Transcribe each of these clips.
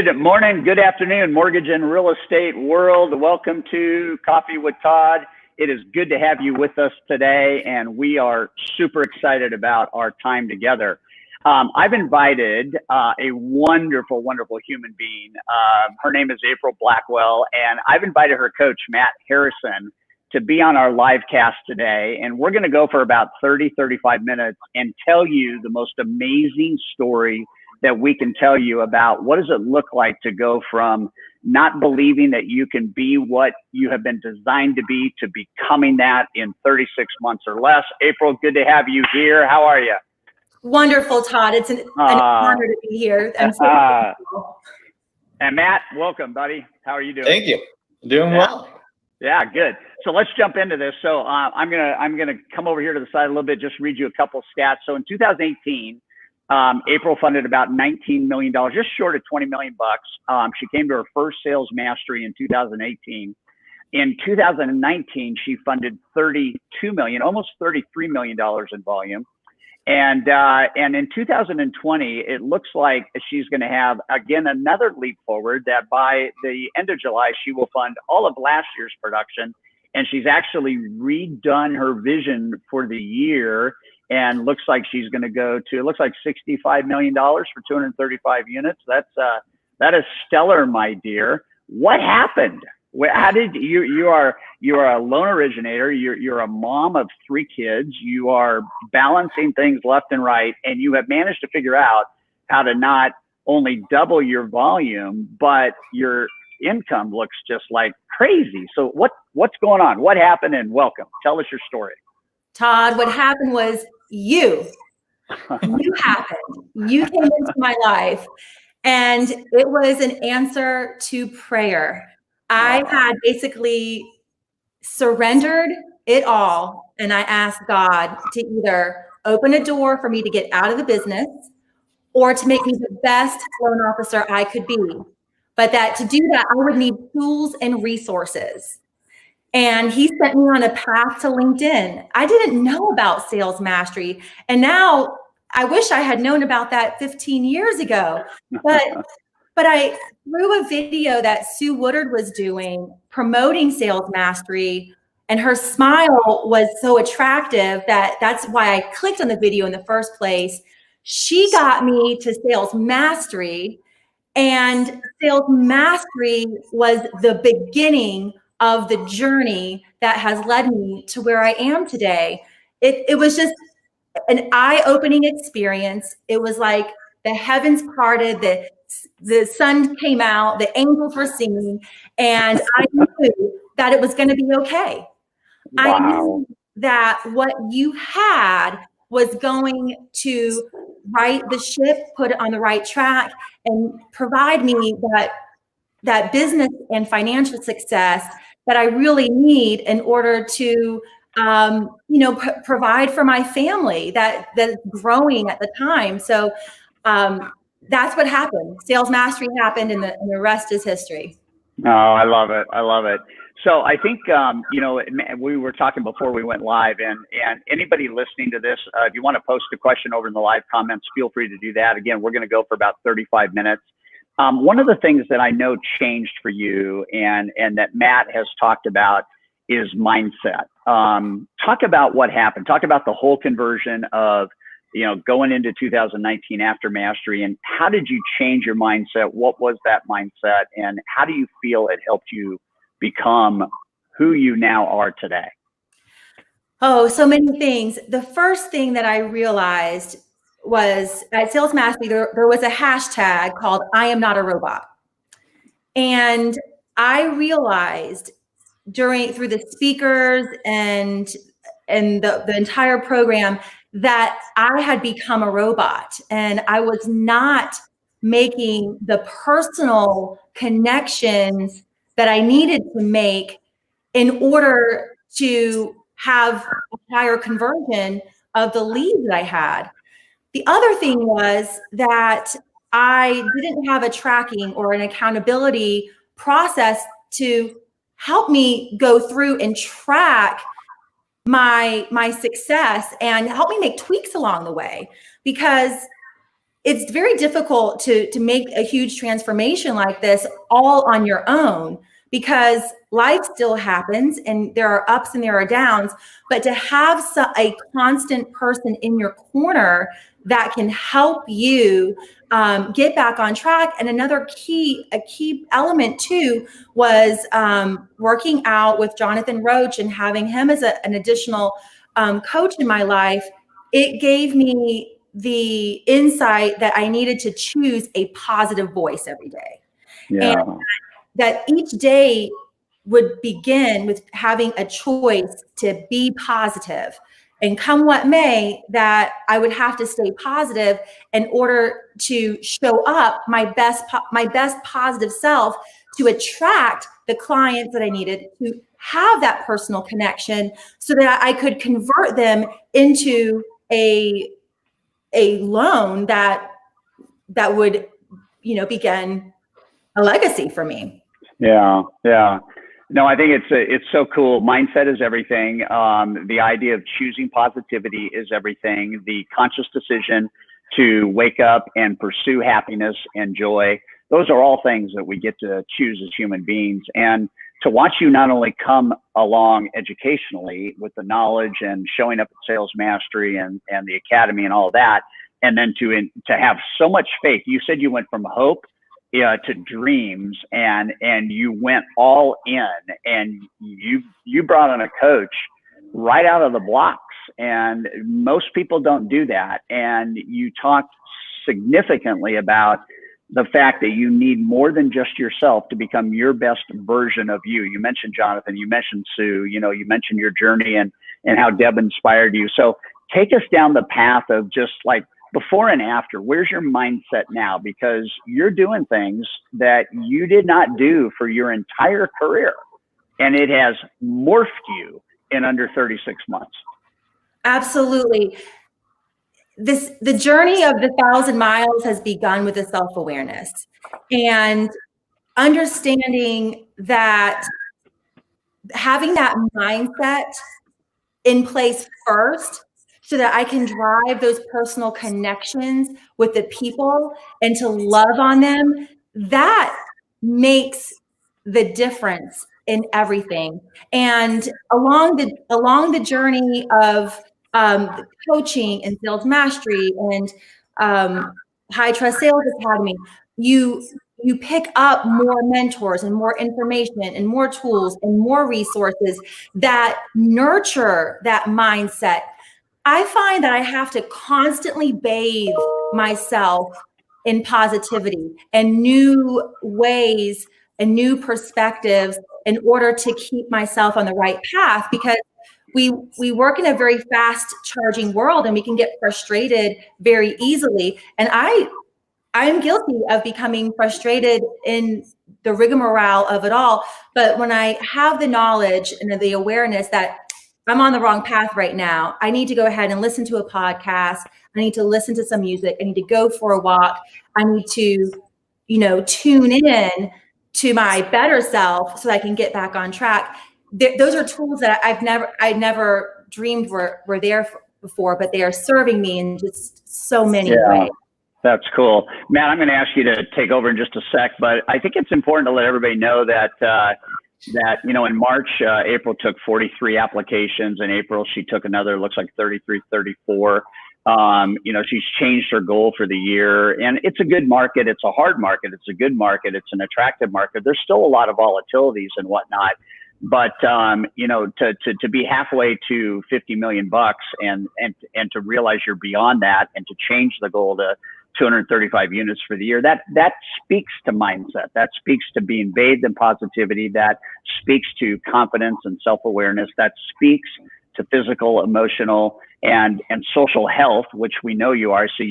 Good morning, good afternoon, mortgage and real estate world. Welcome to Coffee with Todd. It is good to have you with us today, and we are super excited about our time together. I've invited a wonderful, wonderful human being. Her name is April Blackwell, and I've invited her coach, Matt Harrison, to be on our live cast today. And we're going to go for about 30, 35 minutes and tell you the most amazing story that we can tell you about what does it look like to go from not believing that you can be what you have been designed to be to becoming that in 36 months or less. April, good to have you here. How are you? Wonderful, Todd. It's an honor to be here. I'm so and Matt, welcome, buddy. How are you doing? Thank you. Doing well. Yeah, good. So let's jump into this. So I'm gonna come over here to the side a little bit, just read you a couple stats. So in 2018, April funded about $19 million, just short of $20 million bucks. She came to her first sales mastery in 2018. In 2019, she funded $32 million, almost $33 million in volume. And in 2020, it looks like she's going to have, again, another leap forward that by the end of July, she will fund all of last year's production. And she's actually redone her vision for the year, and looks like she's going to go to, it looks like $65 million for 235 units. That is stellar, my dear. What happened? How did you are a loan originator. You're a mom of 3 kids. You are balancing things left and right, and you have managed to figure out how to not only double your volume, but your income looks just like crazy. So what's going on? What happened? And welcome. Tell us your story. Todd, what happened was you happened. You came into my life, and it was an answer to prayer. I had basically surrendered it all, and I asked God to either open a door for me to get out of the business or to make me the best loan officer I could be. But that to do that, I would need tools and resources. And he sent me on a path to LinkedIn. I didn't know about sales mastery. And now I wish I had known about that 15 years ago. But I, through a video that Sue Woodard was doing, promoting sales mastery, and her smile was so attractive that's why I clicked on the video in the first place. She got me to sales mastery, and sales mastery was the beginning of the journey that has led me to where I am today. It was just an eye-opening experience. It was like the heavens parted, the sun came out, the angels were singing, and I knew that it was going to be okay. Wow. I knew that what you had was going to right the ship, put it on the right track, and provide me that business and financial success that I really need in order to, provide for my family that's growing at the time. So that's what happened. Sales mastery happened, and the rest is history. Oh, I love it. I love it. So I think, we were talking before we went live, and anybody listening to this, if you want to post a question over in the live comments, feel free to do that. Again, we're going to go for about 35 minutes. One of the things that I know changed for you and that Matt has talked about is mindset. Talk about what happened. Talk about the whole conversion of, going into 2019 after mastery, and how did you change your mindset? What was that mindset, and how do you feel it helped you become who you now are today? Oh, so many things. The first thing that I realized was at Sales Mastery, there was a hashtag called I am not a robot. And I realized through the speakers and the entire program that I had become a robot, and I was not making the personal connections that I needed to make in order to have a higher conversion of the leads that I had. The other thing was that I didn't have a tracking or an accountability process to help me go through and track my success and help me make tweaks along the way. Because it's very difficult to make a huge transformation like this all on your own, because life still happens and there are ups and there are downs, but to have a constant person in your corner that can help you get back on track. And a key element too was working out with Jonathan Roach and having him as an additional coach in my life. It gave me the insight that I needed to choose a positive voice every day. Yeah. And that each day would begin with having a choice to be positive. And come what may, that I would have to stay positive in order to show up my best positive self, to attract the clients that I needed, to have that personal connection so that I could convert them into a loan that would, begin a legacy for me. Yeah. Yeah. No, I think it's so cool. Mindset is everything. The idea of choosing positivity is everything. The conscious decision to wake up and pursue happiness and joy. Those are all things that we get to choose as human beings. And to watch you not only come along educationally with the knowledge and showing up at Sales Mastery and the Academy and all that, and then to have so much faith. You said you went from hope to dreams, and you went all in, and you brought on a coach right out of the blocks, and most people don't do that. And you talked significantly about the fact that you need more than just yourself to become your best version of you. You mentioned Jonathan, you mentioned Sue, you mentioned your journey and how Deb inspired you. So take us down the path of just like before and after. Where's your mindset now? Because you're doing things that you did not do for your entire career, and it has morphed you in under 36 months. Absolutely. The journey of the 1,000 miles has begun with a self-awareness and understanding that having that mindset in place first, so that I can drive those personal connections with the people and to love on them, that makes the difference in everything. And along the journey of coaching and Sales Mastery and High Trust Sales Academy, you pick up more mentors and more information and more tools and more resources that nurture that mindset. I find that I have to constantly bathe myself in positivity and new ways and new perspectives in order to keep myself on the right path, because we work in a very fast charging world and we can get frustrated very easily. And I'm guilty of becoming frustrated in the rigmarole of it all. But when I have the knowledge and the awareness that I'm on the wrong path right now, I need to go ahead and listen to a podcast. I need to listen to some music. I need to go for a walk. I need to, tune in to my better self so that I can get back on track. Those are tools that I never dreamed were there before, but they are serving me in just so many ways. That's cool. Matt, I'm going to ask you to take over in just a sec, but I think it's important to let everybody know that in March, April took 43 applications. In April, she took another, looks like 33, 34. She's changed her goal for the year, and it's a good market. It's a hard market. It's a good market. It's an attractive market. There's still a lot of volatilities and whatnot, but to be halfway to 50 million bucks and to realize you're beyond that, and to change the goal to 235 units for the year, that speaks to mindset. That speaks to being bathed in positivity. That speaks to confidence and self-awareness. That speaks to physical, emotional, and social health, which we know you are. I see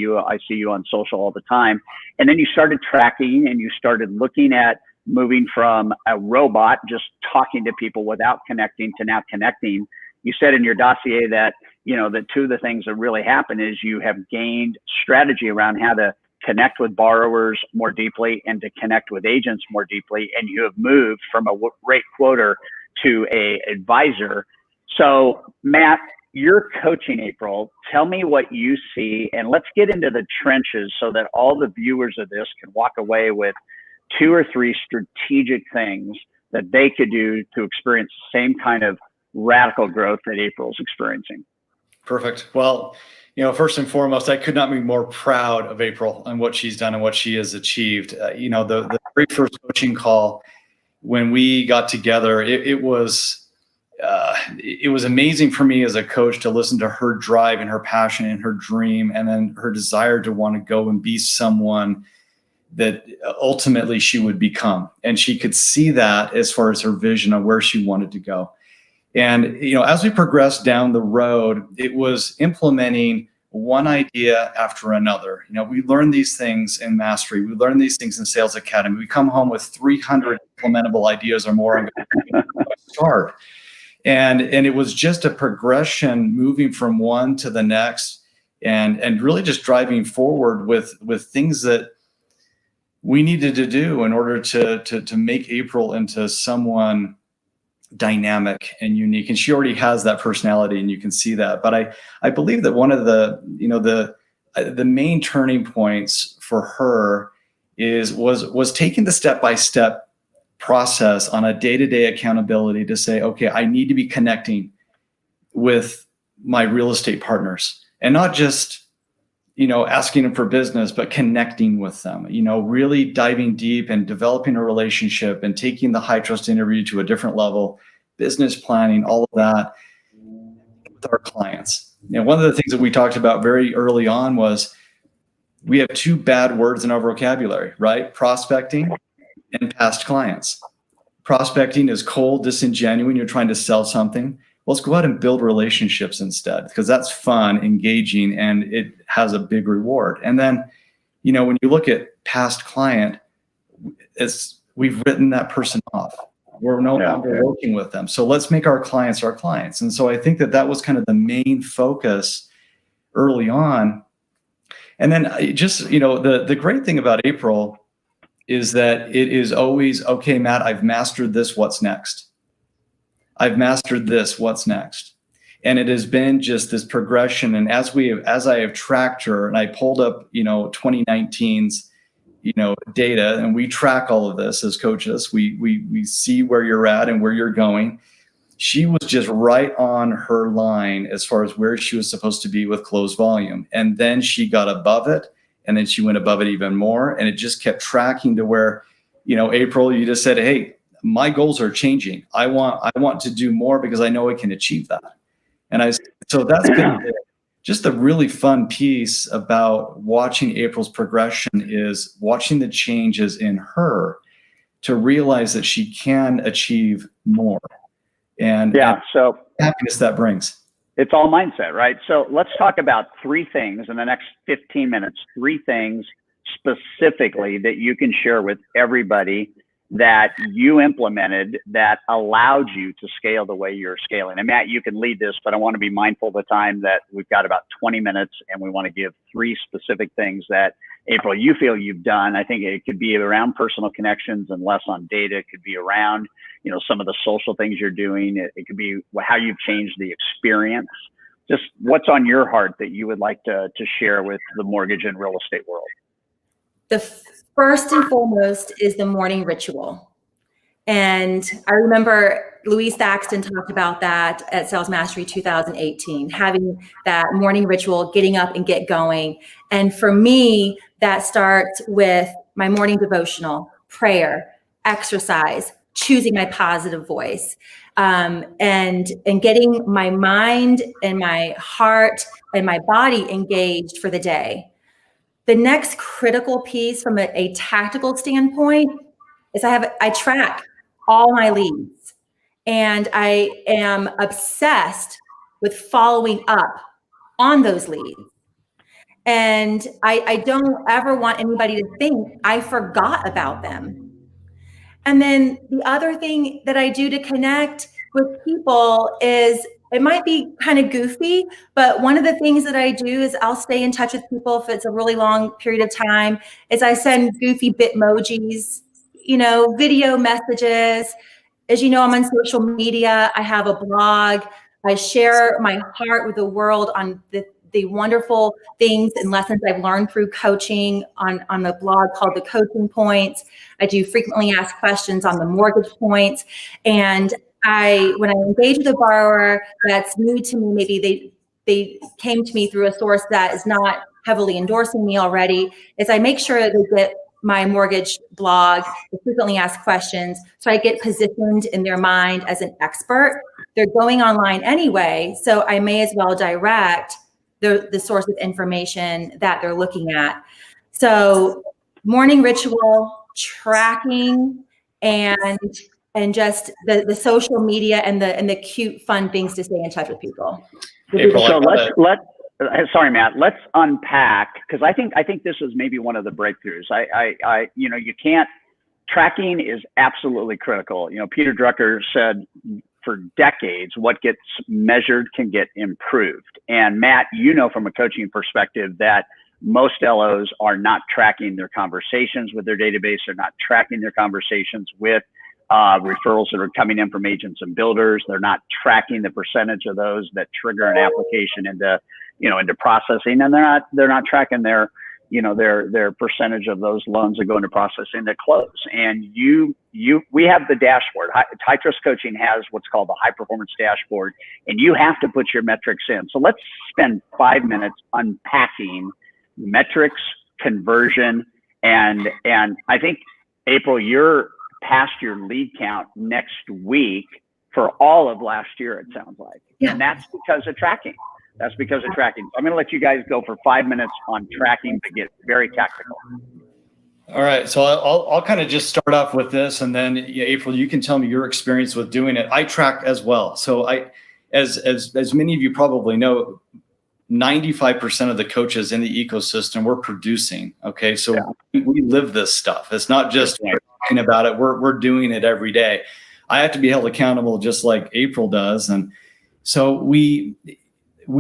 you on social all the time. And then you started tracking, and you started looking at moving from a robot just talking to people without connecting to now connecting. You said in your dossier that that two of the things that really happen is you have gained strategy around how to connect with borrowers more deeply and to connect with agents more deeply, and you have moved from a rate quoter to a advisor. So Matt, you're coaching April. Tell me what you see, and let's get into the trenches so that all the viewers of this can walk away with 2 or 3 strategic things that they could do to experience the same kind of radical growth that April's experiencing. Perfect. Well, first and foremost, I could not be more proud of April and what she's done and what she has achieved. The very first coaching call when we got together, it was amazing for me as a coach to listen to her drive and her passion and her dream, and then her desire to want to go and be someone that ultimately she would become. And she could see that as far as her vision of where she wanted to go. And, as we progressed down the road, it was implementing one idea after another. We learn these things in mastery. We learn these things in Sales Academy. We come home with 300 implementable ideas or more and start. And it was just a progression, moving from one to the next, and really just driving forward with things that we needed to do in order to make April into someone dynamic and unique. And she already has that personality, and you can see that. But I believe that one of the main turning points for her was taking the step-by-step process on a day-to-day accountability to say, okay, I need to be connecting with my real estate partners, and not just asking them for business, but connecting with them, really diving deep and developing a relationship and taking the high trust interview to a different level, business planning, all of that with our clients. One of the things that we talked about very early on was we have 2 bad words in our vocabulary, right? Prospecting and past clients. Prospecting is cold, disingenuous. You're trying to sell something. Let's go out and build relationships instead, because that's fun, engaging, and it has a big reward. And then, when you look at past client, we've written that person off. We're no longer working with them. So let's make our clients our clients. And so I think that was kind of the main focus early on. And then the great thing about April is that it is always, okay, Matt, I've mastered this. What's next? I've mastered this. What's next? And it has been just this progression. And as I have tracked her, and I pulled up, 2019's, data, and we track all of this as coaches. We see where you're at and where you're going. She was just right on her line as far as where she was supposed to be with closed volume. And then she got above it, and then she went above it even more. And it just kept tracking to where, April, you just said, hey, my goals are changing. I want to do more because I know I can achieve that. And so that's been just the really fun piece about watching April's progression, is watching the changes in her to realize that she can achieve more. And so happiness that brings. It's all mindset, right? So let's talk about 3 things in the next 15 minutes, 3 things specifically that you can share with everybody that you implemented that allowed you to scale the way you're scaling. And Matt, you can lead this, but I want to be mindful of the time that we've got about 20 minutes, and we want to give 3 specific things that, April, you feel you've done. I think it could be around personal connections and less on data. It could be around, some of the social things you're doing. It could be how you've changed the experience. Just what's on your heart that you would like to share with the mortgage and real estate world? The first and foremost is the morning ritual. And I remember Louise Thaxton talked about that at Sales Mastery 2018, having that morning ritual, getting up and get going. And for me, that starts with my morning devotional, prayer, exercise, choosing my positive voice, and getting my mind and my heart and my body engaged for the day. The next critical piece from a tactical standpoint is I track all my leads, and I am obsessed with following up on those leads. And I don't ever want anybody to think I forgot about them. And then the other thing that I do to connect with people is, it might be kind of goofy, but one of the things that I do is I'll stay in touch with people if it's a really long period of time, is I send goofy bitmojis, video messages. As you know, I'm on social media. I have a blog. I share my heart with the world on the wonderful things and lessons I've learned through coaching on the blog called The Coaching Points. I do frequently asked questions on the mortgage points. And when I engage with a borrower that's new to me, maybe they came to me through a source that is not heavily endorsing me already, is I make sure they get my mortgage blog, the frequently asked questions, so I get positioned in their mind as an expert. They're going online anyway, so I may as well direct the source of information that they're looking at. So morning ritual, tracking, and just the social media and the cute, fun things to stay in touch with people. April, so let's sorry, Matt, let's unpack, because I think this is maybe one of the breakthroughs. You can't, tracking is absolutely critical. Peter Drucker said for decades, what gets measured can get improved. And Matt, from a coaching perspective that most LOs are not tracking their conversations with their database. They're not tracking their conversations with referrals that are coming in from agents and builders. They're not tracking the percentage of those that trigger an application into processing, and they're not tracking their percentage of those loans that go into processing that close. And we have the dashboard. High Trust Coaching has what's called the high performance dashboard, and you have to put your metrics in. So let's spend 5 minutes unpacking metrics, conversion, and I think, April, you're past your lead count next week for all of last year, it sounds like. Yeah. And that's because of tracking. That's because of tracking. So I'm going to let you guys go for 5 minutes on tracking to get very tactical. All right. So I'll kind of just start off with this, and then April, you can tell me your experience with doing it. I track as well. So as many of you probably know, 95% of the coaches in the ecosystem, we're producing. Okay. So we live this stuff. It's not just talking about it. We're doing it every day. I have to be held accountable just like April does. And so we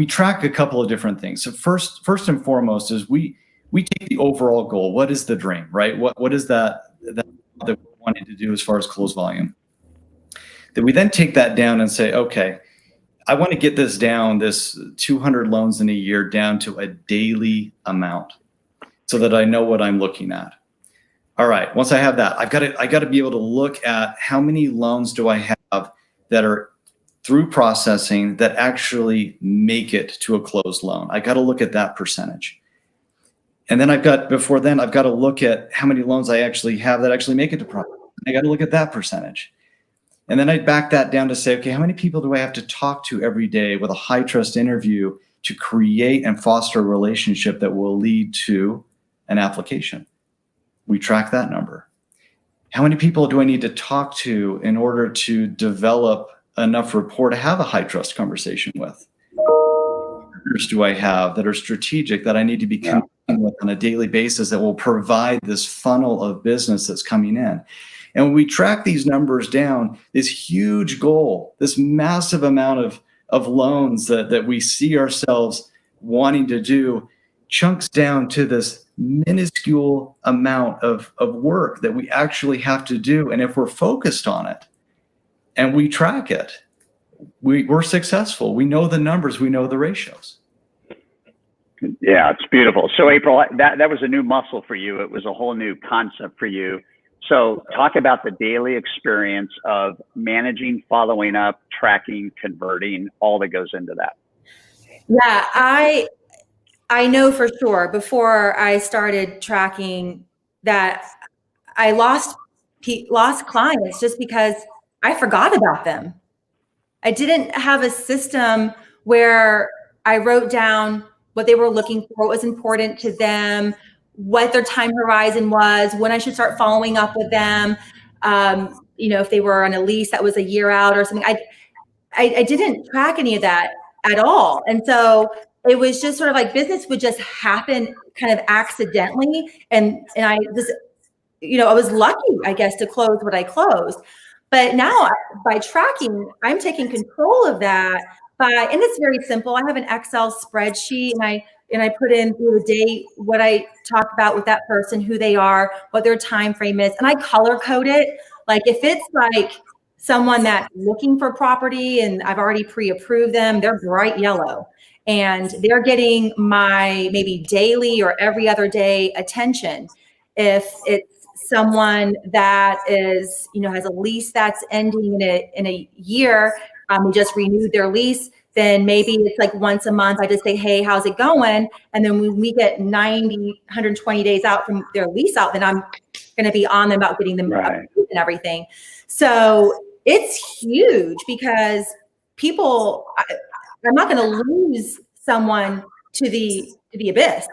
track a couple of different things. So first and foremost is we take the overall goal. What is the dream, right? What is that we're wanting to do as far as close volume? That we then take that down and say, okay, I want to get this 200 loans in a year down to a daily amount so that I know what I'm looking at. All right. Once I have that, I got to be able to look at how many loans do I have that are through processing that actually make it to a closed loan. I got to look at that percentage. And then I've got to look at how many loans I actually have that actually make it to processing. I got to look at that percentage. And then I'd back that down to say, okay, how many people do I have to talk to every day with a high trust interview to create and foster a relationship that will lead to an application? We track that number. How many people do I need to talk to in order to develop enough rapport to have a high trust conversation with? Partners do I have that are strategic that I need to be connecting with on a daily basis that will provide this funnel of business that's coming in? And when we track these numbers down, this huge goal, this massive amount of loans that we see ourselves wanting to do, chunks down to this minuscule amount of work that we actually have to do. And if we're focused on it and we track it, we're successful. We know the numbers, we know the ratios. Yeah, it's beautiful. So April, that was a new muscle for you. It was a whole new concept for you. So talk about the daily experience of managing, following up, tracking, converting, all that goes into that. Yeah, I know for sure before I started tracking that I lost clients just because I forgot about them. I didn't have a system where I wrote down what they were looking for, what was important to them, what their time horizon was, when I should start following up with them. If they were on a lease that was a year out or something. I didn't track any of that at all. And so it was just sort of like business would just happen kind of accidentally. And I just, I was lucky, I guess, to close what I closed. But now by tracking, I'm taking control of that and it's very simple. I have an Excel spreadsheet and I put in through the day what I talk about with that person, who they are, what their time frame is, and I color code it. Like if it's like someone that's looking for property and I've already pre-approved them, they're bright yellow. And they're getting my maybe daily or every other day attention. If it's someone that is, has a lease that's ending in a year, we just renewed their lease, then maybe it's like once a month, I just say, hey, how's it going? And then when we get 90, 120 days out from their lease out, then I'm going to be on them about getting them approved and everything. So it's huge because people, I'm not going to lose someone to the abyss.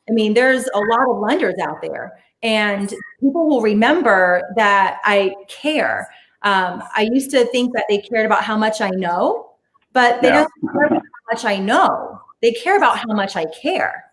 I mean, there's a lot of lenders out there and people will remember that I care. I used to think that they cared about how much I know, but they don't care about how much I know. They care about how much I care.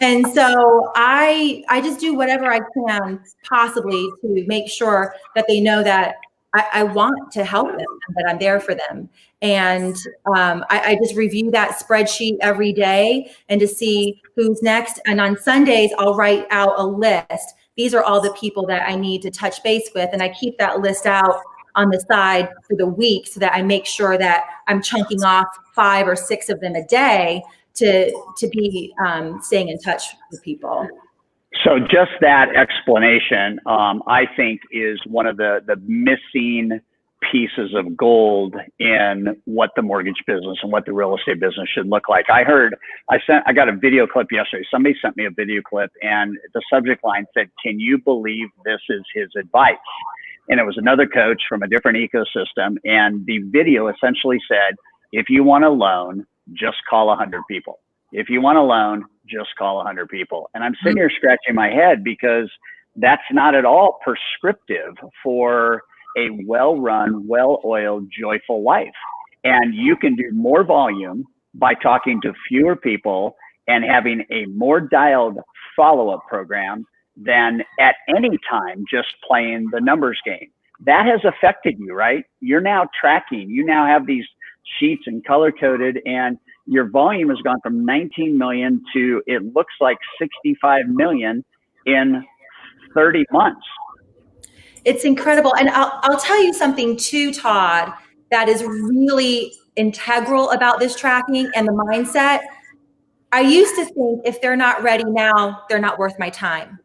And so I just do whatever I can possibly to make sure that they know that I want to help them, that I'm there for them. And I just review that spreadsheet every day and to see who's next. And on Sundays, I'll write out a list. These are all the people that I need to touch base with. And I keep that list out on the side for the week so that I make sure that I'm chunking off 5 or 6 of them a day to be staying in touch with people. So just that explanation, I think, is one of the missing pieces of gold in what the mortgage business and what the real estate business should look like. I got a video clip yesterday. Somebody sent me a video clip and the subject line said, "Can you believe this is his advice?" And it was another coach from a different ecosystem. And the video essentially said, if you want a loan, just call 100 people. If you want a loan, just call 100 people. And I'm sitting here scratching my head because that's not at all prescriptive for a well-run, well-oiled, joyful life. And you can do more volume by talking to fewer people and having a more dialed follow-up program than at any time just playing the numbers game. That has affected you, right? You're now tracking. You now have these sheets and color-coded, and your volume has gone from 19 million to, it looks like 65 million in 30 months. It's incredible. And I'll tell you something too, Todd, that is really integral about this tracking and the mindset. I used to think if they're not ready now, they're not worth my time.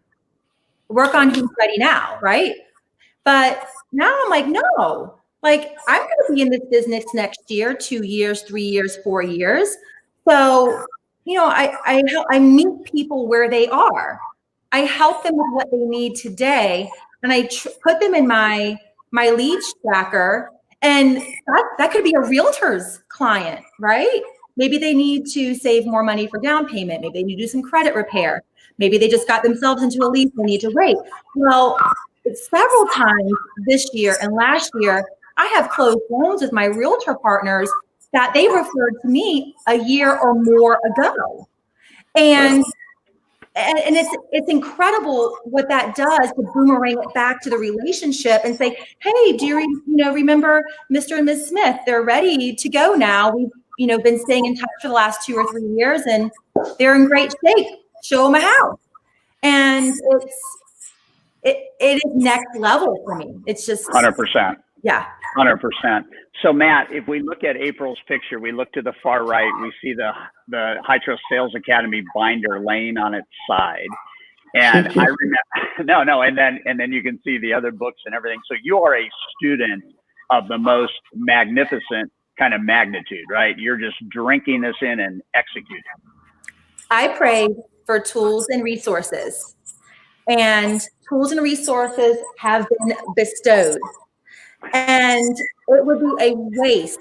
Work on who's ready now, right? But now I'm like, no, like I'm going to be in this business next year, 2 years, 3 years, 4 years. So, I meet people where they are. I help them with what they need today. And I put them in my leads tracker. And that could be a realtor's client, right? Maybe they need to save more money for down payment. Maybe they need to do some credit repair. Maybe they just got themselves into a lease and need to wait. Well, several times this year and last year, I have closed loans with my realtor partners that they referred to me a year or more ago. And it's incredible what that does to boomerang it back to the relationship and say, hey, do you remember Mr. and Ms. Smith? They're ready to go now. We've been staying in touch for the last 2 or 3 years and they're in great shape. Show them a house. And it is next level for me. It's just 100%. Yeah. 100%. So Matt, if we look at April's picture, we look to the far right, we see the High Trust Sales Academy binder laying on its side. And I remember, and then you can see the other books and everything. So you are a student of the most magnificent kind of magnitude, right? You're just drinking this in and executing. I prayed for tools and resources, and tools and resources have been bestowed. And it would be a waste.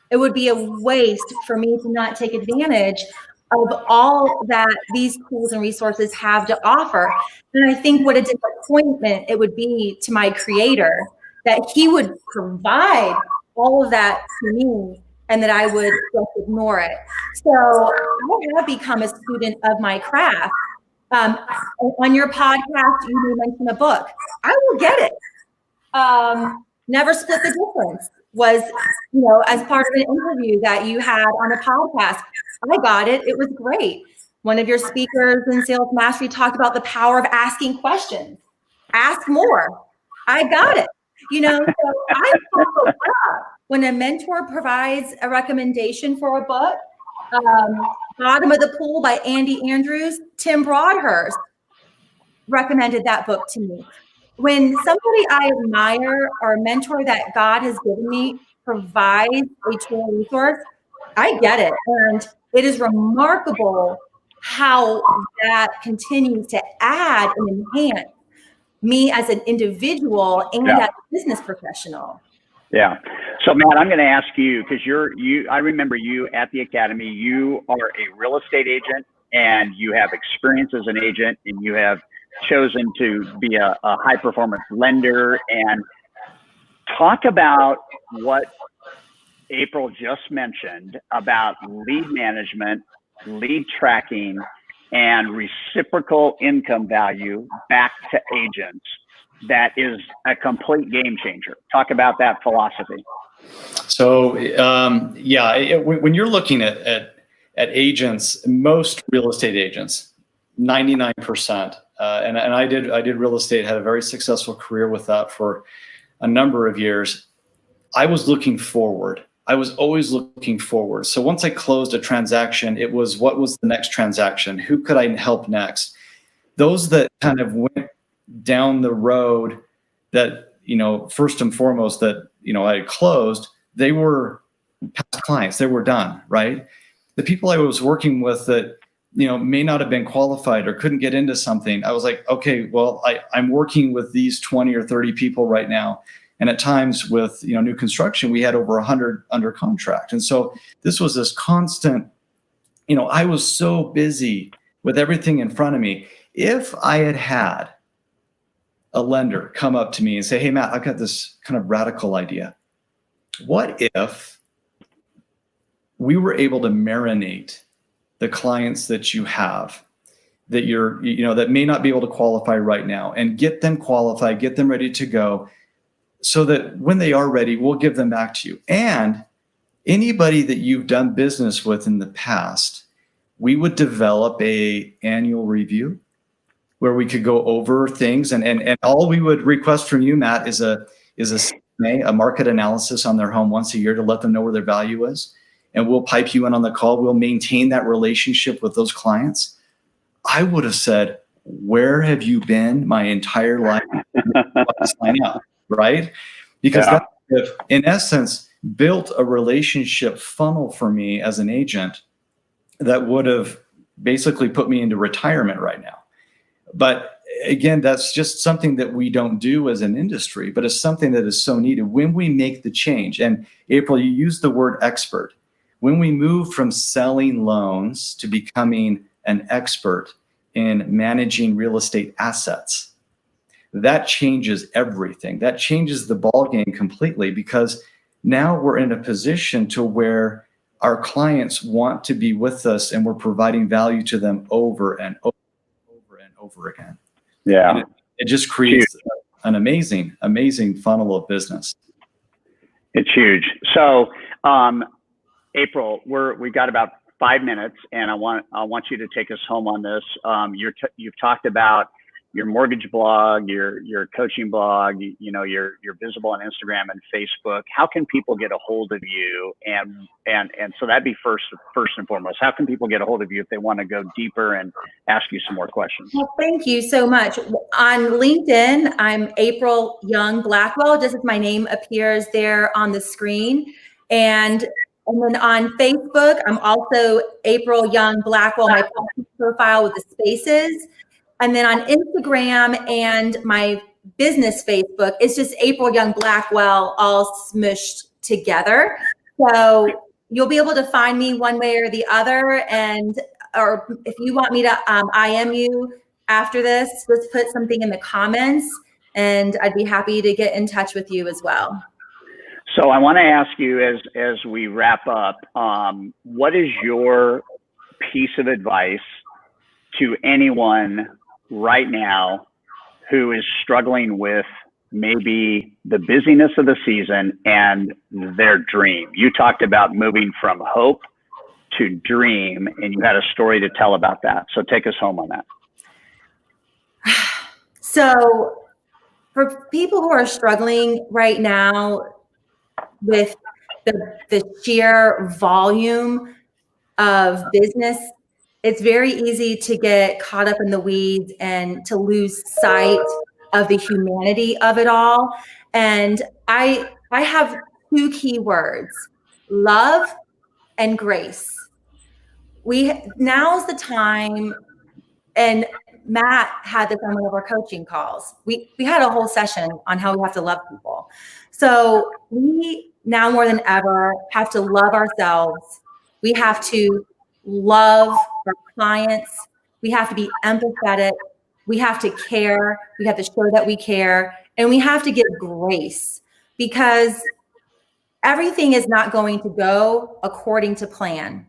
It would be a waste for me to not take advantage of all that these tools and resources have to offer. And I think what a disappointment it would be to my creator that he would provide all of that to me and that I would just ignore it. So I have become a student of my craft. On your podcast, you mentioned a book. I will get it. Never Split the Difference was, as part of an interview that you had on a podcast. I got it. It was great. One of your speakers in Sales Mastery talked about the power of asking questions. Ask more. I got it. So I follow up when a mentor provides a recommendation for a book. Bottom of the Pool by Andy Andrews, Tim Broadhurst recommended that book to me. When somebody I admire or a mentor that God has given me provides a tool resource, I get it. And it is remarkable how that continues to add and enhance me as an individual and as a business professional. Yeah. So Matt, I'm going to ask you, because I remember you at the Academy, you are a real estate agent and you have experience as an agent and you have chosen to be a high performance lender. And talk about what April just mentioned about lead management, lead tracking, and reciprocal income value back to agents. That is a complete game changer. Talk about that philosophy. So, when you're looking at agents, most real estate agents, 99%, and I did real estate, had a very successful career with that for a number of years. I was looking forward. I was always looking forward. So once I closed a transaction, it was, what was the next transaction? Who could I help next? Those that kind of went down the road that, first and foremost that, I closed, they were past clients, they were done, right? The people I was working with that, may not have been qualified or couldn't get into something, I was like, okay, well, I'm working with these 20 or 30 people right now. And at times with, new construction, we had over 100 under contract. And so this was this constant, I was so busy with everything in front of me. If I had a lender come up to me and say, hey, Matt, I've got this kind of radical idea. What if we were able to marinate the clients that you have that that may not be able to qualify right now and get them qualified, get them ready to go so that when they are ready, we'll give them back to you. And anybody that you've done business with in the past, we would develop a annual review where we could go over things, and all we would request from you, Matt, is a market analysis on their home once a year to let them know where their value is. And we'll pipe you in on the call. We'll maintain that relationship with those clients. I would have said, where have you been my entire life? Sign up, right? Because that, in essence, built a relationship funnel for me as an agent that would have basically put me into retirement right now. But again, that's just something that we don't do as an industry, but it's something that is so needed when we make the change. And April, you used the word expert. When we move from selling loans to becoming an expert in managing real estate assets, that changes everything. That changes the ballgame completely, because now we're in a position to where our clients want to be with us and we're providing value to them over and over and over again. Yeah. It just creates an amazing funnel of business. It's huge. So, April, we got about 5 minutes, and I want you to take us home on this. You've talked about your mortgage blog, your coaching blog. You're visible on Instagram and Facebook. How can people get a hold of you? And so that'd be first and foremost. How can people get a hold of you if they want to go deeper and ask you some more questions? Well, thank you so much. On LinkedIn, I'm April Young Blackwell, just as my name appears there on the screen. And then on Facebook, I'm also April Young Blackwell, my profile with the spaces. And then on Instagram and my business Facebook, it's just April Young Blackwell, all smushed together. So you'll be able to find me one way or the other. Or if you want me to IM you after this, let's put something in the comments, and I'd be happy to get in touch with you as well. So I want to ask you, as we wrap up, what is your piece of advice to anyone right now who is struggling with maybe the busyness of the season and their dream? You talked about moving from hope to dream, and you had a story to tell about that. So take us home on that. So for people who are struggling right now with the sheer volume of business, it's very easy to get caught up in the weeds and to lose sight of the humanity of it all. And I have two key words: love and grace. Now's the time, and Matt had this on one of our coaching calls. We had a whole session on how we have to love people. So we now more than ever have to love ourselves. We have to love our clients. We have to be empathetic. We have to care. We have to show that we care. And we have to give grace, because everything is not going to go according to plan.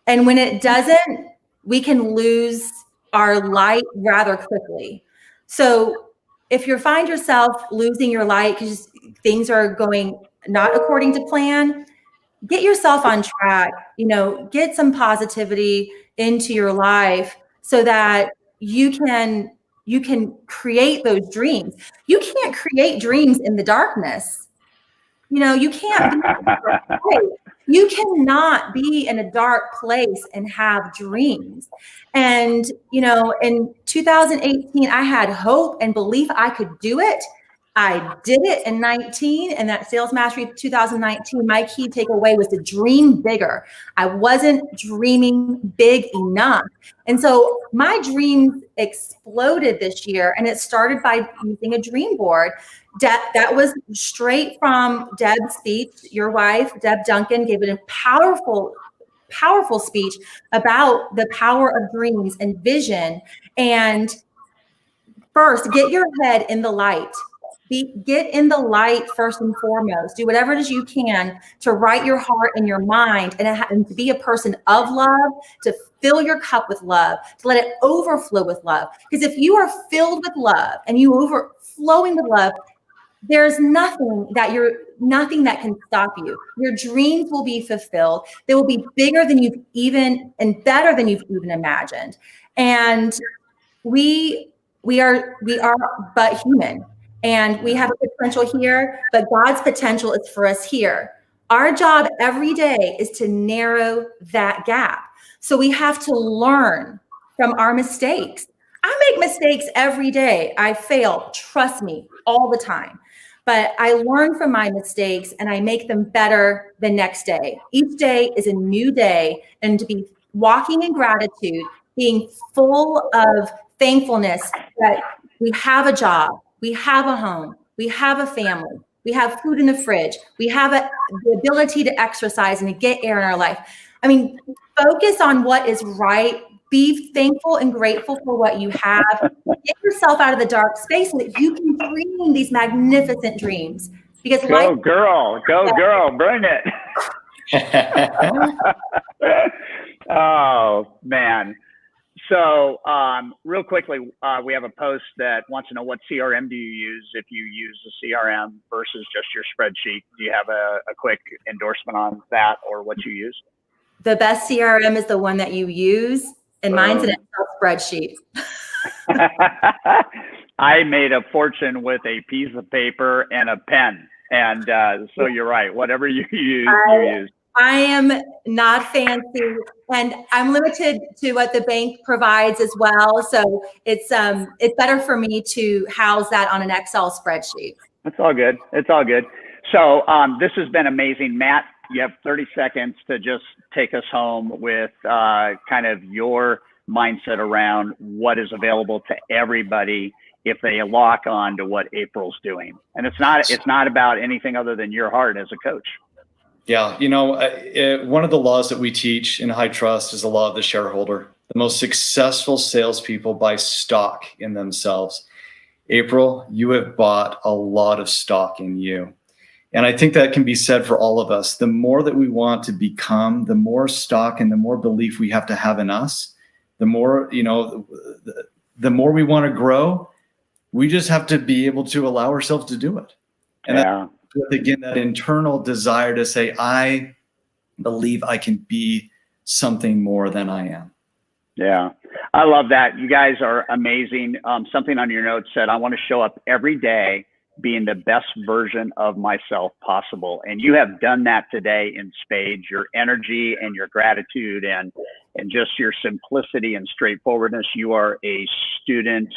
And when it doesn't, we can lose our light rather quickly. So if you find yourself losing your light because things are going not according to plan, get yourself on track, get some positivity into your life so that you can create those dreams. You can't create dreams in the darkness. You can't you cannot be in a dark place and have dreams. And, in 2018, I had hope and belief I could do it. I did it in 19, and that Sales Mastery 2019, my key takeaway was to dream bigger. I wasn't dreaming big enough. And so my dreams exploded this year, and it started by using a dream board. That was straight from Deb's speech. Your wife, Deb Duncan, gave it a powerful speech about the power of dreams and vision. And first, get your head in the light. Get in the light first and foremost. Do whatever it is you can to write your heart and your mind, and to be a person of love, to fill your cup with love, to let it overflow with love. Because if you are filled with love and you overflowing with love, there's nothing that can stop you. Your dreams will be fulfilled. They will be bigger than and better than you've even imagined. And we are but human. And we have a potential here, but God's potential is for us here. Our job every day is to narrow that gap. So we have to learn from our mistakes. I make mistakes every day. I fail, trust me, all the time. But I learn from my mistakes and I make them better the next day. Each day is a new day, and to be walking in gratitude, being full of thankfulness that we have a job, we have a home, we have a family, we have food in the fridge, we have the ability to exercise and to get air in our life. I mean, focus on what is right. Be thankful and grateful for what you have. Get yourself out of the dark space so that you can dream these magnificent dreams. Because go girl, bring it. Oh man. So real quickly, we have a post that wants to know, what CRM do you use if you use a CRM versus just your spreadsheet? Do you have a quick endorsement on that, or what you use? The best CRM is the one that you use, and mine's an Excel spreadsheet. I made a fortune with a piece of paper and a pen. And so you're right. Whatever you use, you use. I am not fancy, and I'm limited to what the bank provides as well. So it's better for me to house that on an Excel spreadsheet. It's all good. It's all good. So this has been amazing. Matt, you have 30 seconds to just take us home with kind of your mindset around what is available to everybody if they lock on to what April's doing. And it's not about anything other than your heart as a coach. Yeah, one of the laws that we teach in High Trust is the law of the shareholder. The most successful salespeople buy stock in themselves. April, you have bought a lot of stock in you. And I think that can be said for all of us. The more that we want to become, the more stock and the more belief we have to have in us, the more, the more we want to grow. We just have to be able to allow ourselves to do it. And yeah. Again, that internal desire to say, I believe I can be something more than I am. Yeah. I love that. You guys are amazing. Something on your notes said, I want to show up every day being the best version of myself possible. And you have done that today in spades. Your energy and your gratitude and just your simplicity and straightforwardness. You are a student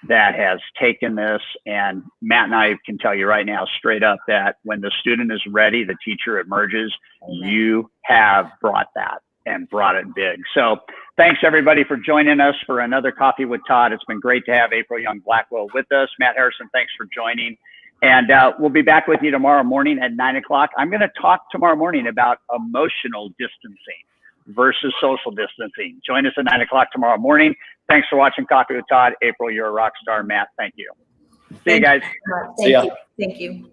that has taken this, and Matt and I can tell you right now straight up that when the student is ready, the teacher emerges. You have brought that and brought it big. So thanks everybody for joining us for another Coffee with Todd. It's been great to have April Young Blackwell with us. Matt Harrison, thanks for joining. And we'll be back with you tomorrow morning at 9 o'clock. I'm going to talk tomorrow morning about emotional distancing versus social distancing. Join us at 9 o'clock tomorrow morning. Thanks for watching Coffee with Todd. April, you're a rock star. Matt, thank you. See you guys. Thank you. Thank you.